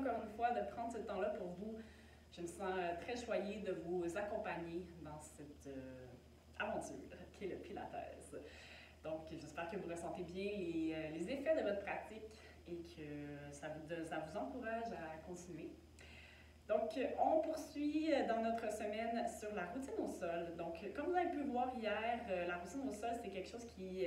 encore une fois de prendre ce temps-là pour vous. Je me sens très choyée de vous accompagner dans cette aventure qui est le Pilates. Donc, j'espère que vous ressentez bien les effets de votre pratique et que ça vous encourage à continuer. Donc, on poursuit dans notre semaine sur la routine au sol. Donc, comme vous avez pu voir hier, la routine au sol, c'est quelque chose qui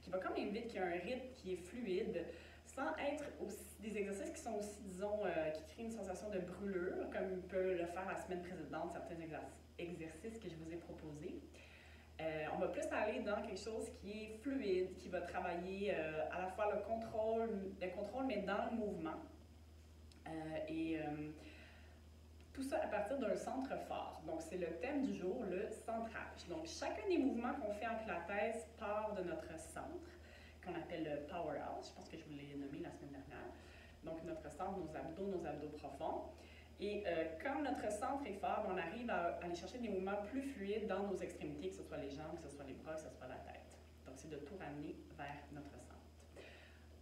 va quand même vite, qui a un rythme qui est fluide, sans être aussi, des exercices qui sont aussi, disons, qui créent une sensation de brûlure, comme peut le faire la semaine précédente, certains exercices que je vous ai proposés. On va plus aller dans quelque chose qui est fluide, qui va travailler à la fois le contrôle, mais dans le mouvement. Tout ça à partir d'un centre fort. Donc, c'est le thème du jour, le centrage. Donc, chacun des mouvements qu'on fait en Pilates part de notre centre, qu'on appelle le powerhouse. Je pense que je vous l'ai nommé la semaine dernière. Donc, notre centre, nos abdos profonds. Et quand notre centre est fort, on arrive à aller chercher des mouvements plus fluides dans nos extrémités, que ce soit les jambes, que ce soit les bras, que ce soit la tête. Donc, c'est de tout ramener vers notre centre.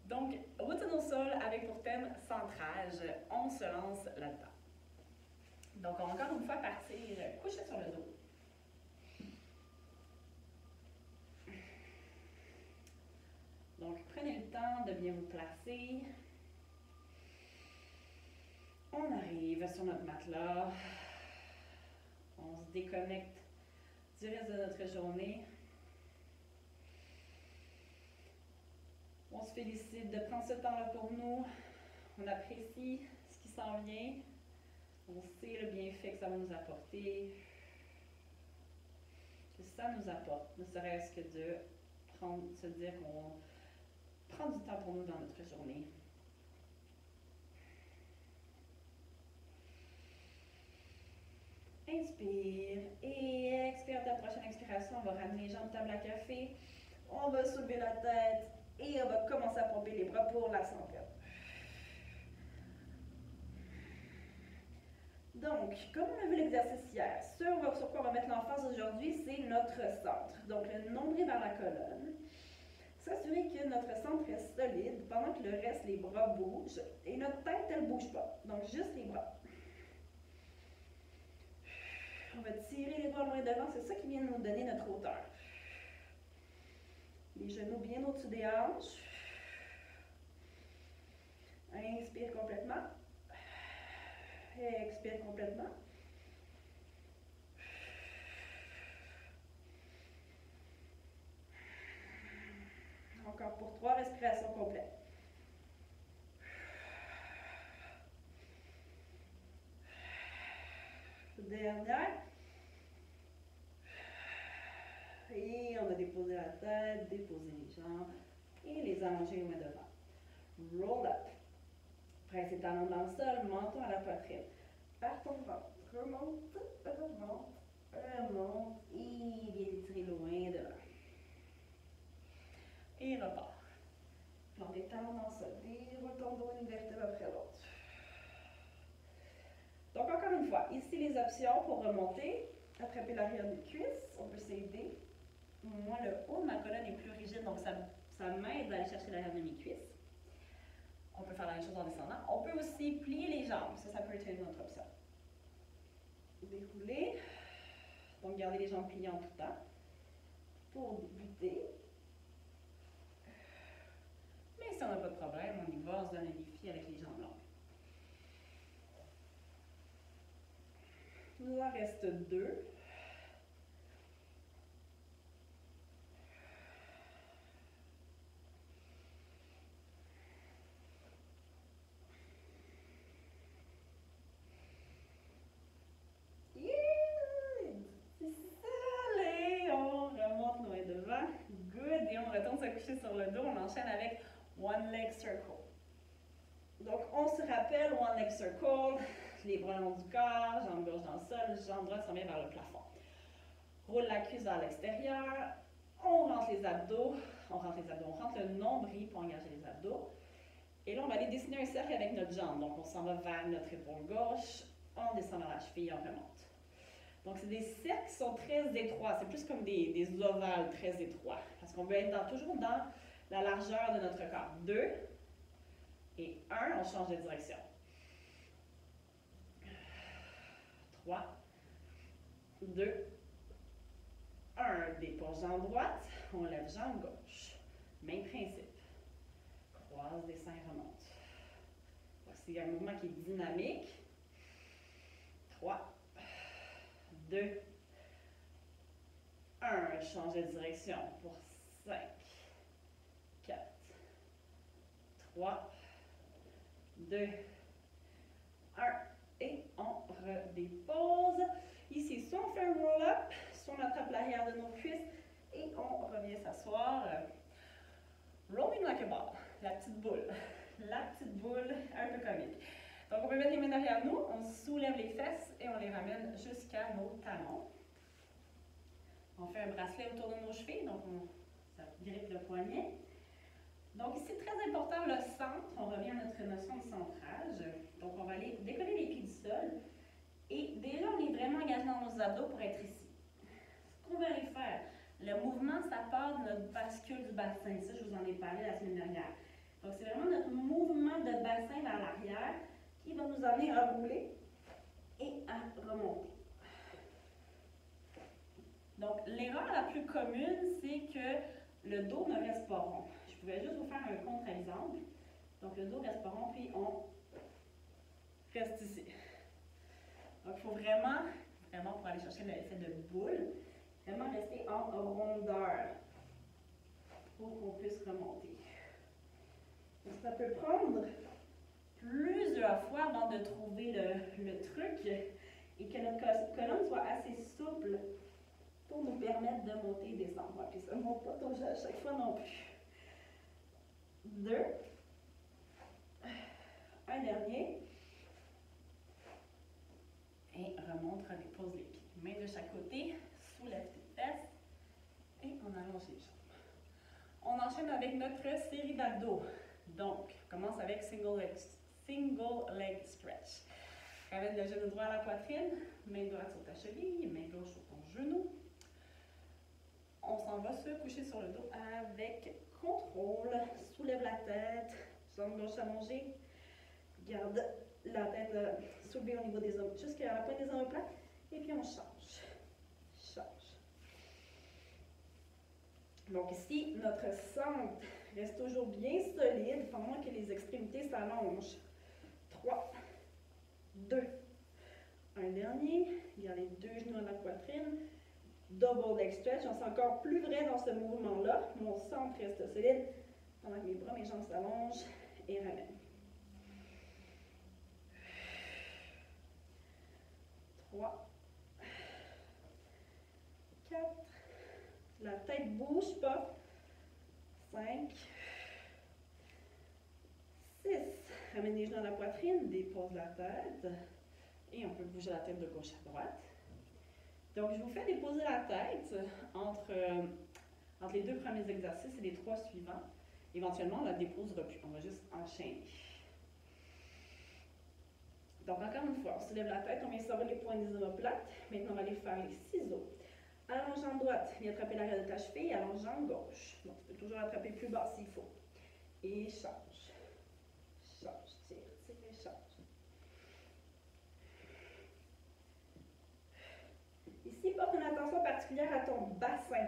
Donc, routine au sol avec pour thème centrage. On se lance là-dedans. Donc, on va encore une fois partir couché sur le dos. Donc, prenez le temps de bien vous placer. On arrive sur notre matelas. On se déconnecte du reste de notre journée. On se félicite de prendre ce temps-là pour nous. On apprécie ce qui s'en vient. On sait le bienfait que ça va nous apporter. Que ça nous apporte, ne serait-ce que de se dire qu'on prend du temps pour nous dans notre journée. Inspire et expire. Ta prochaine expiration, on va ramener les jambes table à café. On va soulever la tête et on va commencer à pomper les bras pour la santé. Donc, comme on a vu l'exercice hier, sur quoi on va mettre l'emphase aujourd'hui, c'est notre centre. Donc, le nombril vers la colonne. S'assurer que notre centre est solide pendant que le reste, les bras bougent. Et notre tête, elle ne bouge pas. Donc, juste les bras. On va tirer les bras loin devant. C'est ça qui vient de nous donner notre hauteur. Les genoux bien au-dessus des hanches. Inspire complètement. Expire complètement. Encore pour 3 respirations complètes. Dernière. Et on va déposer la tête, déposer les jambes et les allonger loin devant. Roll up. Presse les talons dans le sol, menton à la poitrine. Par ton ventre. Remonte, remonte, remonte. Et viens étirer loin devant. Et repart. Plante les talons dans le sol. Déroule ton dos une vertèbre après l'autre. Donc, encore une fois, ici les options pour remonter. Attraper l'arrière des cuisses. On peut s'aider. Moi, le haut de ma colonne est plus rigide, donc ça m'aide à aller chercher l'arrière de mes cuisses. On peut faire la même chose en descendant. On peut aussi plier les jambes. Ça peut être une autre option. Dérouler. Donc, garder les jambes pliées en tout temps. Pour débuter. Mais si on n'a pas de problème, on y va, on se donne un défi avec les jambes longues. Il nous en reste 2. Good. Et on retourne se coucher sur le dos. On enchaîne avec One Leg Circle. Donc, on se rappelle One Leg Circle. Les bras long du corps, jambes gauche dans le sol, jambes droite s'en vient vers le plafond. Roule la cuisse vers l'extérieur. On rentre les abdos. On rentre le nombril pour engager les abdos. Et là, on va aller dessiner un cercle avec notre jambe. Donc, on s'en va vers notre épaule gauche. On descend vers la cheville, on remonte. Donc, c'est des cercles qui sont très étroits. C'est plus comme des ovales très étroits. Parce qu'on veut être toujours dans la largeur de notre corps. 2 et 1, on change de direction. 3, 2, 1. Dépose jambe droite, on lève jambe gauche. Même principe. Croise, descend et remonte. Voici un mouvement qui est dynamique. 3, 2, 1. Change de direction pour 5, 4, 3, 2, 1. Et on redépose. Ici, soit on fait un roll-up, soit on attrape l'arrière de nos cuisses et on revient s'asseoir. Rolling like a ball, la petite boule. La petite boule un peu comique. Donc, on peut mettre les mains derrière nous, on soulève les fesses et on les ramène jusqu'à nos talons. On fait un bracelet autour de nos chevilles, donc ça grippe le poignet. Donc ici, très important, le centre. On revient à notre notion de centrage. Donc, on va aller décoller les pieds du sol. Et déjà, on est vraiment engagé dans nos abdos pour être ici. Ce qu'on va aller faire, le mouvement, ça part de notre bascule du bassin. Ça, je vous en ai parlé la semaine dernière. Donc, c'est vraiment notre mouvement de bassin vers l'arrière qui va nous amener à rouler et à remonter. Donc, l'erreur la plus commune, c'est que le dos ne reste pas rond. Je pouvais juste vous faire un contre-exemple. Donc, le dos ne reste pas rond, puis on reste ici. Donc, il faut vraiment pour aller chercher l'effet de boule, vraiment rester en rondeur pour qu'on puisse remonter. Donc, ça peut prendre plusieurs fois avant de trouver le truc et que notre colonne soit assez souple pour nous permettre de monter et descendre. Puis ça ne monte pas toujours à chaque fois non plus. 2. Un dernier. Et remonte, redépose les pieds. Main de chaque côté, soulève tes fesses et on allonge les jambes. On enchaîne avec notre série d'abdos. Donc, on commence avec single leg stretch. Ramène le genou droit à la poitrine, main droite sur ta cheville, main gauche sur ton genou. On s'en va se coucher sur le dos avec contrôle. Soulève la tête, jambe gauche allongée. Garde la tête soulevée au niveau des omoplates, jusqu'à la pointe des omoplates. Et puis on change. Change. Donc ici, notre centre reste toujours bien solide pendant que les extrémités s'allongent. 3, 2, un dernier. Gardez 2 genoux à la poitrine. Double leg stretch. On sent encore plus vrai dans ce mouvement-là. Mon centre reste solide pendant que mes bras, mes jambes s'allongent et ramènent. 3, 4, la tête ne bouge pas. 5, 6, ramène les genoux à la poitrine, dépose la tête et on peut bouger la tête de gauche à droite. Donc, je vous fais déposer la tête entre les 2 premiers exercices et les 3 suivants. Éventuellement, on la déposera plus. On va juste enchaîner. Donc, encore une fois, on soulève la tête, on vient sortir les points des omoplates. Maintenant, on va aller faire les ciseaux. Allonge jambe droite, viens attraper l'arrière de ta cheville, allonge jambe gauche. Donc, tu peux toujours attraper plus bas s'il faut. Et change. Change, tire, change. Ici, porte une attention particulière à ton bassin.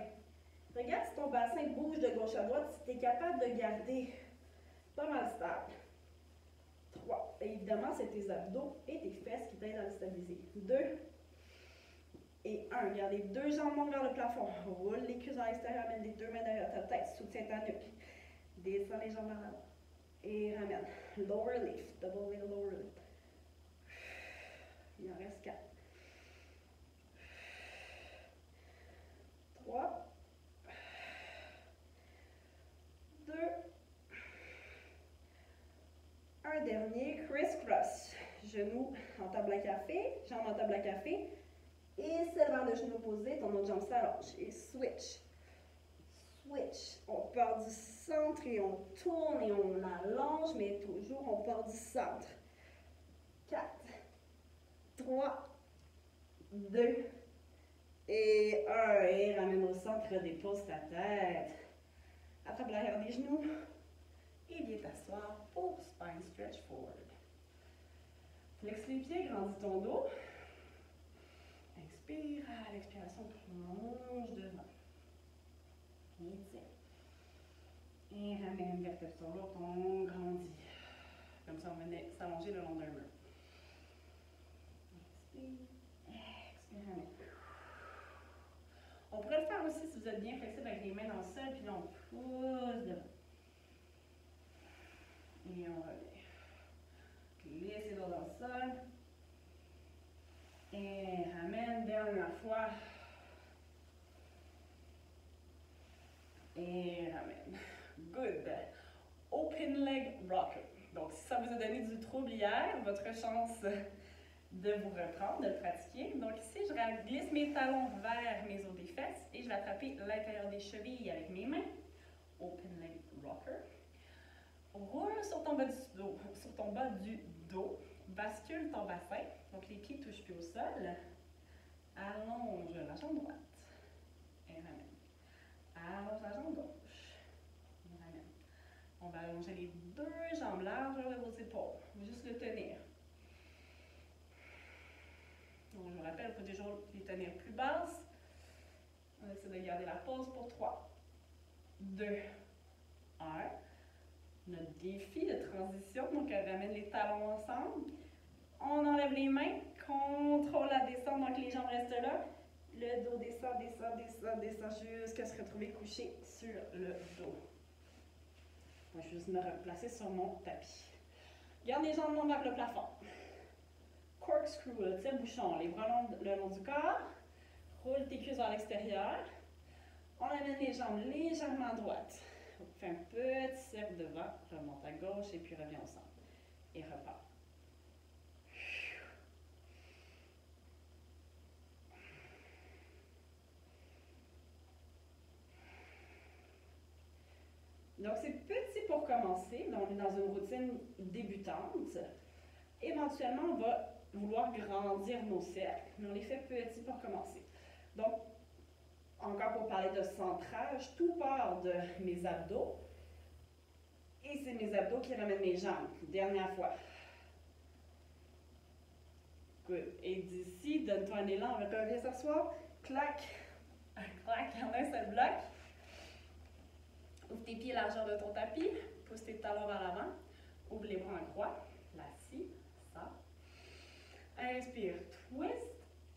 Regarde si ton bassin bouge de gauche à droite, si tu es capable de garder pas mal stable. 3. Et évidemment, c'est tes abdos et tes fesses qui t'aident à le stabiliser. 2 et 1. Garde les 2 jambes longues vers le plafond. Roule les cuisses à l'extérieur, amène les 2 mains derrière ta tête, soutiens ta nuque. Descends les jambes vers l'avant. Et ramène. Lower lift, double leg lower lift. Il en reste 4. 3. 2. Un dernier, criss-cross. Genoux en table à café, jambes en table à café. Et c'est vers le genou opposé, ton autre jambe s'allonge. Et switch. Switch. On part du centre et on tourne et on allonge, mais toujours on part du centre. 4, 3, 2 et 1. Et ramène au centre, dépose ta tête. Attrape l'arrière des genoux. Et viens t'asseoir pour spine stretch forward. Flexe les pieds, grandis ton dos. Expire. À l'expiration, plonge devant. Et tiens. Et ramène une vertèbre sur l'autre, on grandit. Comme ça, on venait s'allonger le long d'un mur. Expire. Expire, ramène. On pourrait le faire aussi si vous êtes bien flexible avec les mains dans le sol, puis là, on pousse devant. Et on revient. Glisse les doigts dans le sol. Et ramène, dernière fois. Et ramène. Good. Open leg rocker. Donc, si ça vous a donné du trouble hier, votre chance de vous reprendre, de le pratiquer. Donc ici, je glisse mes talons vers mes os des fesses et je vais attraper l'intérieur des chevilles avec mes mains. Open leg rocker. Roule sur ton bas du dos. Bascule ton bassin. Donc les pieds ne touchent plus au sol. Allonge la jambe droite. Et ramène. Allonge la jambe gauche. Et ramène. On va allonger les deux jambes larges de vos épaules. Juste le tenir. Donc, je vous rappelle, il faut toujours les tenir plus basses. On essaie de garder la pause pour 3, 2, 1. Notre défi de transition, donc on ramène les talons ensemble. On enlève les mains, contrôle la descente, donc les jambes restent là. Le dos descend, descend, descend, descend jusqu'à se retrouver couché sur le dos. Je vais juste me replacer sur mon tapis. Garde les jambes longues vers le plafond. Corkscrew, le tire-bouchon, les bras longs le long du corps. Roule tes cuisses vers l'extérieur. On amène les jambes légèrement à droite. On fait un petit cercle devant, remonte à gauche et puis revient au centre. Et repart. Donc, c'est petit pour commencer. Donc, on est dans une routine débutante. Éventuellement, on va vouloir grandir nos cercles, mais on les fait petits pour commencer. Donc, encore pour parler de centrage, tout part de mes abdos. Et c'est mes abdos qui ramènent mes jambes. Dernière fois. Good. Et d'ici, donne-toi un élan, on va revenir s'asseoir. Clac. Clac, en un seul bloc. Ouvre tes pieds largeur de ton tapis. Pousse tes talons vers l'avant. Ouvre les bras en croix. La scie. Ça. Inspire, twist.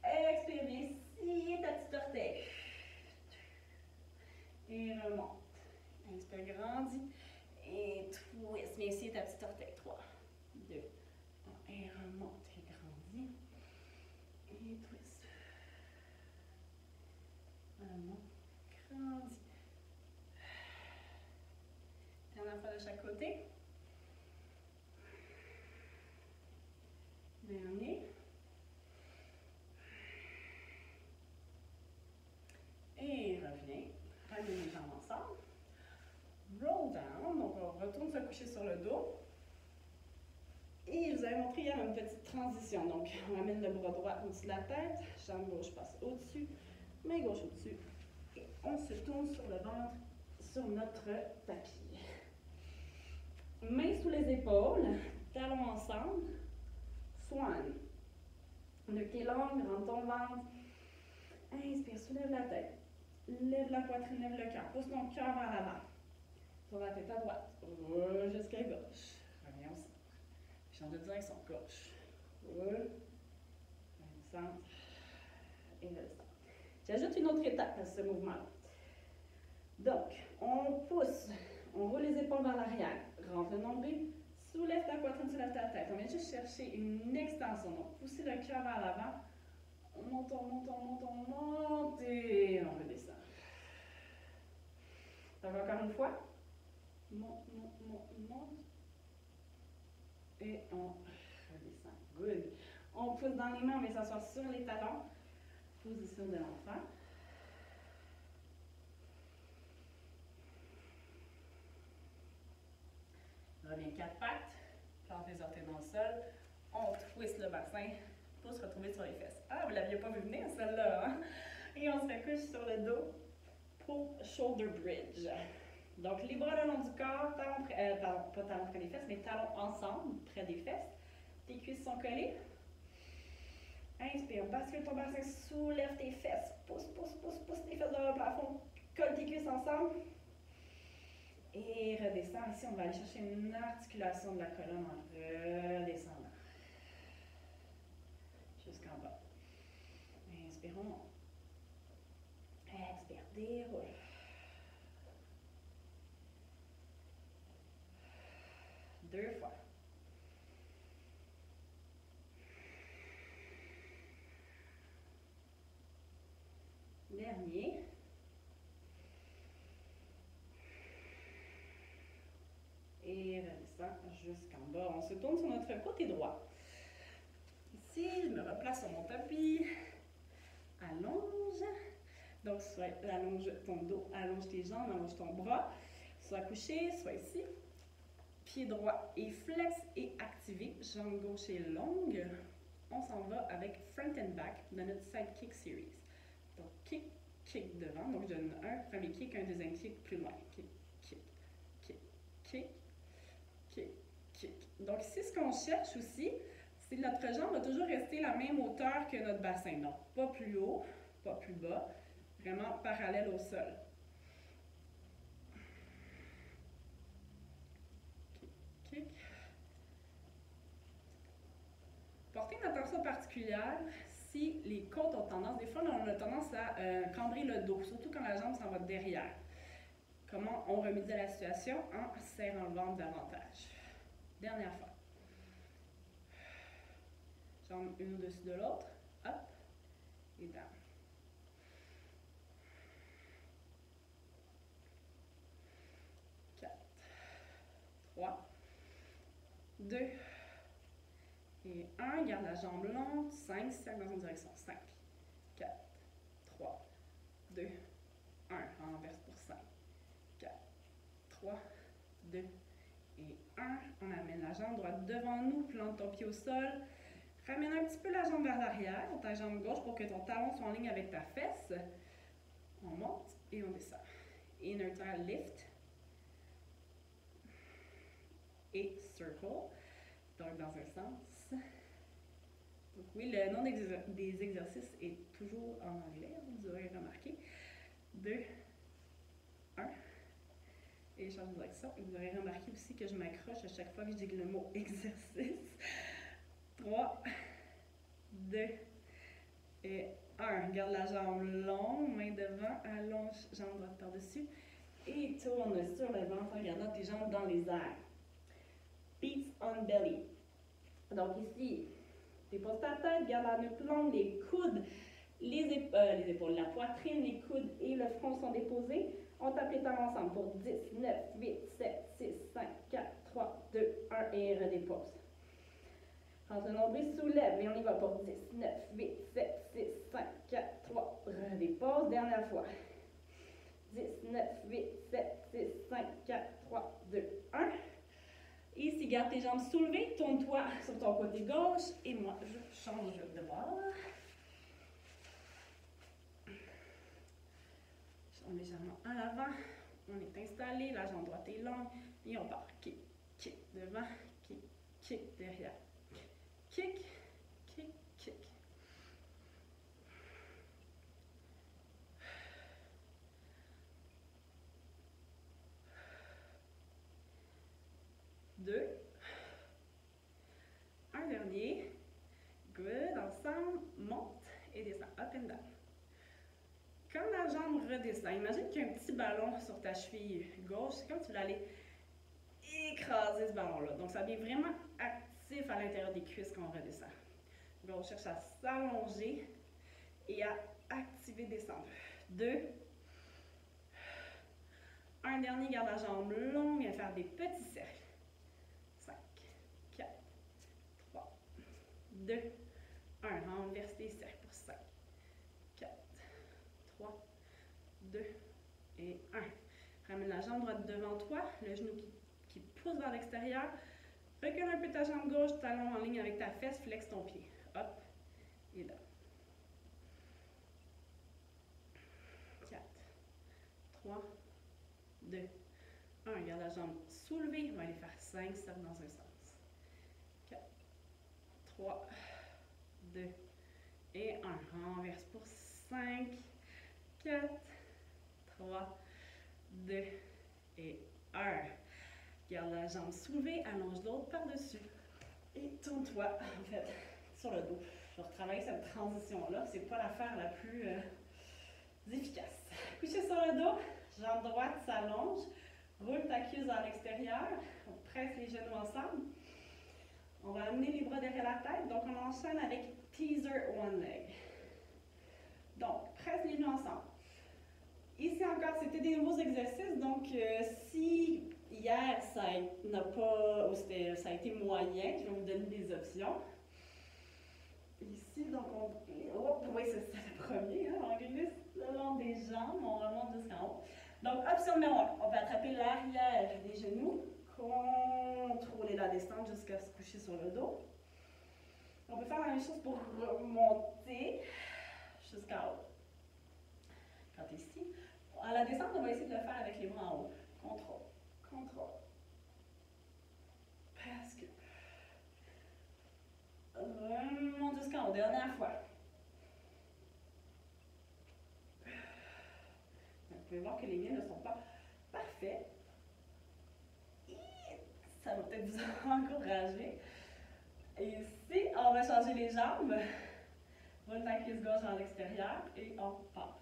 Expire bien, scie ta petite orteil. Et remonte. Inspire, grandis. Et twist, bien scie ta petite orteil. 3, 2, 1. Et remonte et grandis. Et twist. Remonte, grandis. Dernière fois de chaque côté. Dernier. Et reviens. Ramène les jambes ensemble. Roll down. Donc, on retourne se coucher sur le dos. Et je vous avais montré hier une petite transition. Donc, on ramène le bras droit au-dessus de la tête. Jambe gauche passe au-dessus. Main gauche au-dessus. Et on se tourne sur le ventre, sur notre tapis. Mains sous les épaules. Talons ensemble. Swan. Le pied long, rentre ton ventre. Inspire, soulève la tête. Lève la poitrine, lève le cœur. Pousse ton cœur vers l'avant. Tourne la tête à droite. Roule jusqu'à gauche. Reviens au centre. Change de direction. Gauche. Roule. Le centre. Et le centre. J'ajoute une autre étape à ce mouvement-là. Donc, on pousse. On roule les épaules vers l'arrière. Rentre le nombril. Soulève ta poitrine, soulève ta tête. On vient juste chercher une extension. Donc, pousser le cœur vers l'avant. On monte, on monte, on monte, on monte. Et on redescend. Donc, encore une fois. Monte, monte, monte, monte. Et on redescend. Good. On pousse dans les mains, on vient s'asseoir sur les talons. Position de l'enfant. Reviens 4 pattes. Plante les orteils dans le sol. On twist le bassin pour se retrouver sur les fesses. Ah, vous ne l'aviez pas vu venir, celle-là, hein? Et on se recouche sur le dos pour shoulder bridge. Donc, les bras le long du corps, pas talons près des fesses, mais talons ensemble, près des fesses. Tes cuisses sont collées. Inspire, bascule ton bassin, soulève tes fesses. Pousse, pousse, pousse, pousse tes fesses vers le plafond. Colle tes cuisses ensemble. Et redescends. Ici, on va aller chercher une articulation de la colonne en redescendant. Jusqu'en bas. Inspirons. Expire, déroule. Deux fois. Dernier. Et redescend jusqu'en bas. On se tourne sur notre côté droit. Ici, je me replace sur mon tapis. Allonge. Donc, soit allonge ton dos, allonge tes jambes, allonge ton bras. Soit couché, soit ici. Pied droit et flex et activé. Jambe gauche est longue. On s'en va avec front and back dans notre side kick series. Donc, kick, kick devant. Donc, je donne un premier kick, un deuxième kick plus loin. Kick, kick, kick, kick, kick, kick. Donc, ici, ce qu'on cherche aussi, c'est que notre jambe va toujours rester la même hauteur que notre bassin. Donc, pas plus haut, pas plus bas. Vraiment parallèle au sol. Kick, kick. Portez une attention particulière si les côtes ont tendance, des fois on a tendance à cambrer le dos, surtout quand la jambe s'en va derrière. Comment on remédie à la situation? En serrant le ventre davantage. Dernière fois. Jambe une au-dessus de l'autre. Up et down. 4, 3, 2 et 1. Garde la jambe longue. 5, cercle dans une direction. 5, 4, 3, 2, 1. Renverse pour 5, 4, 3, 2 et 1. On amène la jambe droite devant nous. Plante ton pied au sol. Ramène un petit peu la jambe vers l'arrière, ta jambe gauche pour que ton talon soit en ligne avec ta fesse. On monte et on descend. Inner thigh lift. Et circle. Donc dans un sens. Donc oui, le nom des exercices est toujours en anglais, vous aurez remarqué. 2, 1. Et je change de direction. Et vous aurez remarqué aussi que je m'accroche à chaque fois que je dis le mot exercice. 3, 2 et 1. Garde la jambe longue, main devant, allonge, jambe droite par-dessus et tourne sur le ventre en gardant tes jambes dans les airs. Feet on belly. Donc ici, dépose ta tête, garde la nuque longue, les coudes, les épaules, la poitrine, les coudes et le front sont déposés. On tape les talons ensemble pour 10, 9, 8, 7, 6, 5, 4, 3, 2, 1 et redépose. Rentre le nombril, soulève et on y va pour 10, 9, 8, 7, 6, 5, 4, 3, redépose, dernière fois. 10, 9, 8, 7, 6, 5, 4, 3, 2, 1. Ici, garde tes jambes soulevées, tourne-toi sur ton côté gauche et moi, je change de bord. Je tombe légèrement en avant, on est installé, la jambe droite est longue et on part. Kick, kick devant, kick, kick derrière. Kick, kick, kick. Deux. Un dernier. Good. Ensemble, monte et descend. Up and down. Quand la jambe redescend, imagine qu'il y a un petit ballon sur ta cheville gauche. C'est comme si tu voulais aller écraser ce ballon-là. Donc, ça devient vraiment actif à l'intérieur des cuisses quand on redescend. Donc, on cherche à s'allonger et à activer, descendre. 2. Un dernier, garde la jambe longue et faire des petits cercles. 5, 4, 3, 2, 1. Renverse tes cercles pour 5, 4, 3, 2 et 1. Ramène la jambe droite devant toi, le genou qui pousse vers l'extérieur. Recule un peu ta jambe gauche, talon en ligne avec ta fesse, flex ton pied. Hop et là. 4, 3, 2, 1. Garde la jambe soulevée. On va aller faire 5 cercles dans un sens. 4, 3, 2 Et 1. Renverse pour 5, 4, 3, 2 et 1. Garde la jambe soulevée, allonge l'autre par-dessus. Et tourne-toi, en fait, sur le dos. Je vais retravailler cette transition-là. C'est pas l'affaire la plus efficace. Couché sur le dos, jambe droite s'allonge. Roule ta cuisse à l'extérieur. On presse les genoux ensemble. On va amener les bras derrière la tête. Donc, on enchaîne avec teaser one leg. Donc, presse les genoux ensemble. Ici encore, c'était des nouveaux exercices. Donc, si hier, ça a été moyen, je vais vous donner des options. Ici, donc, oui, c'est le premier. Hein, on glisse le long des jambes, on remonte jusqu'en haut. Donc, option numéro 1, on peut attraper l'arrière des genoux, contrôler la descente jusqu'à se coucher sur le dos. On peut faire la même chose pour remonter jusqu'en haut. Quand tu es ici, à la descente, on va essayer de le faire avec les bras en haut. Contrôle, contrôle. Presque. Remonte jusqu'en haut, dernière fois. Vous pouvez voir que les miens ne sont pas parfaits. Et ça va peut-être vous encourager. Et ici, on va changer les jambes. Roule ta cuisse gauche à l'extérieur et on part.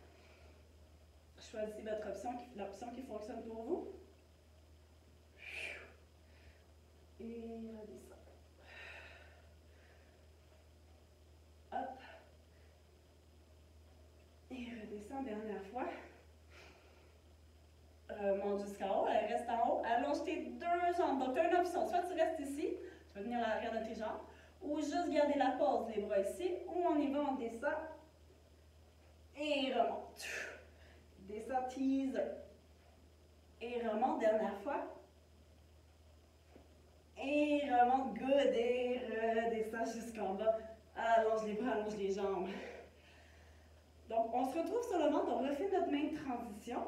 Choisissez votre option, l'option qui fonctionne pour vous. Et redescend. Hop. Et redescend, dernière fois. Monte jusqu'en haut, elle reste en haut. Allonge tes deux jambes. Donc, tu as une option. Soit tu restes ici, tu vas venir à l'arrière de tes jambes, ou juste garder la pause, les bras ici, ou on y va, on descend. Et remonte. Descend, tease. Et remonte, dernière fois. Et remonte, good. Et redescend jusqu'en bas. Allonge les bras, allonge les jambes. Donc, on se retrouve sur le ventre, on refait notre même transition.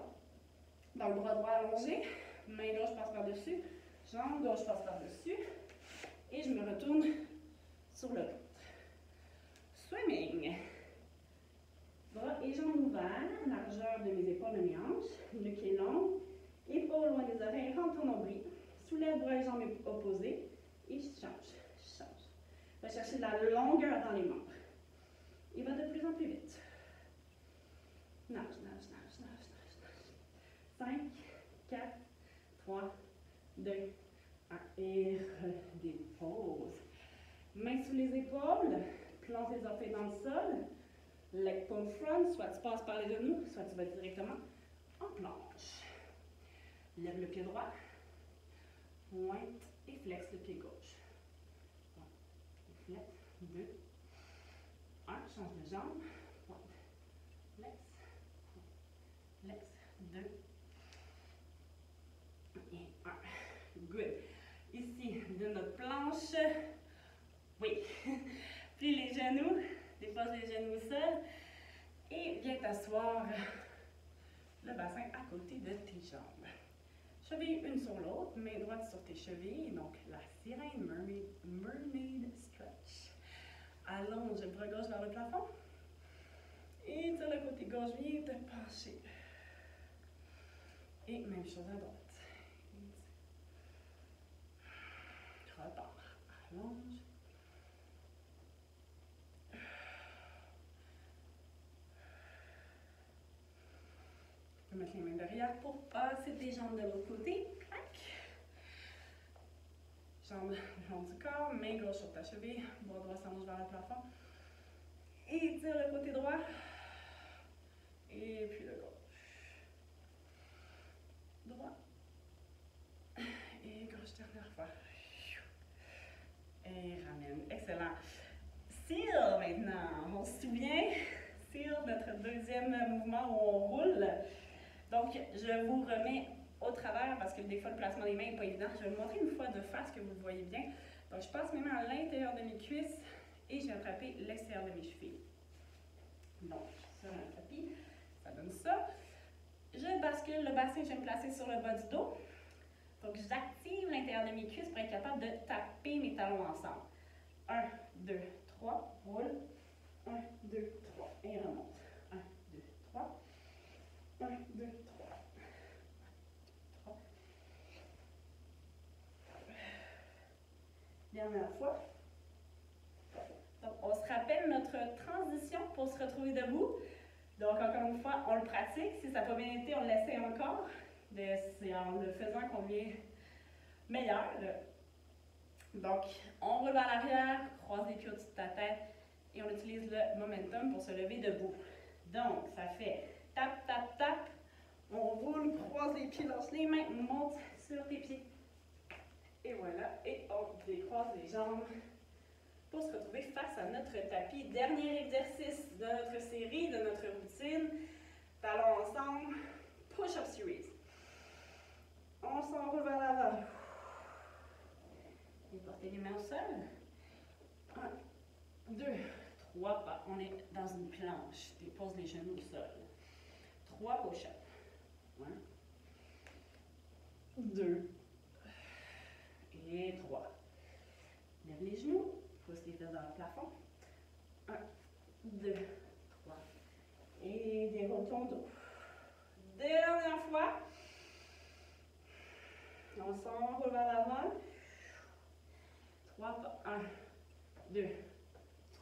Donc, bras droit allongé, main gauche passe par-dessus, jambe gauche passe par-dessus. Et je me retourne sur le ventre. Swimming. Bras et jambes ouverts, largeur de mes épaules et mes hanches, nuque est longue, épaules loin des oreilles, rentre ton nombril, soulève bras et jambes opposés et change, change. Va chercher de la longueur dans les membres. Il va de plus en plus vite. Nage, nage, nage, nage, nage, nage. 5, 4, 3, 2, 1 et redépose. Mains sous les épaules, plante les orteils dans le sol. Leg pull front, soit tu passes par les genoux, soit tu vas directement en planche. Lève le pied droit, pointe et flex le pied gauche. Flex, 2, 1, change de jambe, pointe, flex, flex, 2 et 1. Good. Ici, de notre planche, oui, plie les genoux. Dépose les genoux au sol et viens t'asseoir le bassin à côté de tes jambes. Cheville une sur l'autre, main droite sur tes chevilles, donc la sirène, mermaid stretch. Allonge le bras gauche vers le plafond et sur le côté gauche, viens te pencher. Et même chose à droite. Repars, allonge. Mettre les mains derrière pour passer tes jambes de l'autre côté. Clac. Jambes le long du corps, main gauche sur ta cheville, bras droit s'allonge vers le plafond. Et tire le côté droit. Et puis le gauche. Droit. Et gauche, dernière fois. Et ramène. Excellent. Seal maintenant. On se souvient, seal, notre deuxième mouvement où on roule. Donc, je vous remets au travers parce que des fois, le placement des mains n'est pas évident. Je vais vous montrer une fois de face que vous le voyez bien. Donc, je passe mes mains à l'intérieur de mes cuisses et je vais attraper l'extérieur de mes chevilles. Donc, sur un tapis, ça donne ça. Je bascule le bassin, je vais me placer sur le bas du dos. Donc, j'active l'intérieur de mes cuisses pour être capable de taper mes talons ensemble. 1, 2, 3, roule. 1, 2, 3. Et remonte. 1, 2, 3. 1, 2, 3. 3. Dernière fois. Donc, on se rappelle notre transition pour se retrouver debout. Donc, encore une fois, on le pratique. Si ça n'a pas bien été, on l'essaie encore. C'est en le faisant qu'on devient meilleur. Donc, on roule à l'arrière, croise les pieds au-dessus de ta tête et on utilise le momentum pour se lever debout. Donc, ça fait tap, tap, tap. On roule, croise les pieds, lâche les mains, monte sur tes pieds. Et voilà, et on décroise les jambes pour se retrouver face à notre tapis. Dernier exercice de notre série, de notre routine. Talons ensemble, push-up series. On s'enroule vers l'avant. Et portez les mains au sol. 1, 2, 3 pas. On est dans une planche. Dépose les genoux au sol. 3 push-ups. 1, 2 et 3. Lève les genoux. Pousse les fesses dans le plafond. 1, 2, 3. Et déroule ton dos. Dernière fois. On s'enroule vers l'avant. 3 pas. 1, 2,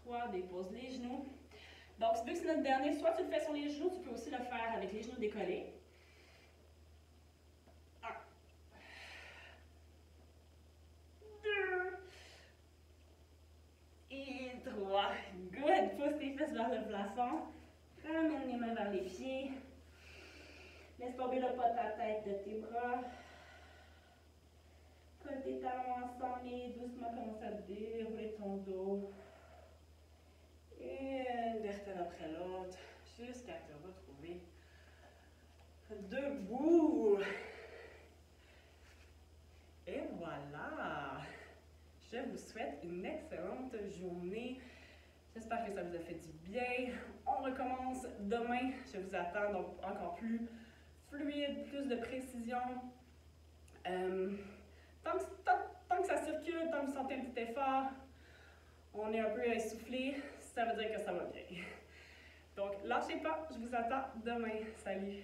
3. Dépose les genoux. Donc, vu que c'est notre dernier, soit tu le fais sur les genoux, tu peux aussi le faire avec les genoux décollés. 1, 2 et 3. Good. Pousse tes fesses vers le plafond. Ramène les mains vers les pieds. Laisse tomber le pas de ta tête, de tes bras. Colle tes talons ensemble et doucement commence à dérouler ton dos. Une vertèbre après l'autre, jusqu'à te retrouver debout. Et voilà! Je vous souhaite une excellente journée. J'espère que ça vous a fait du bien. On recommence demain. Je vous attends, donc encore plus fluide, plus de précision. Tant que ça circule, tant que vous sentez un petit effort, on est un peu essoufflé, ça veut dire que ça va bien. Donc, lâchez pas, je vous attends demain. Salut!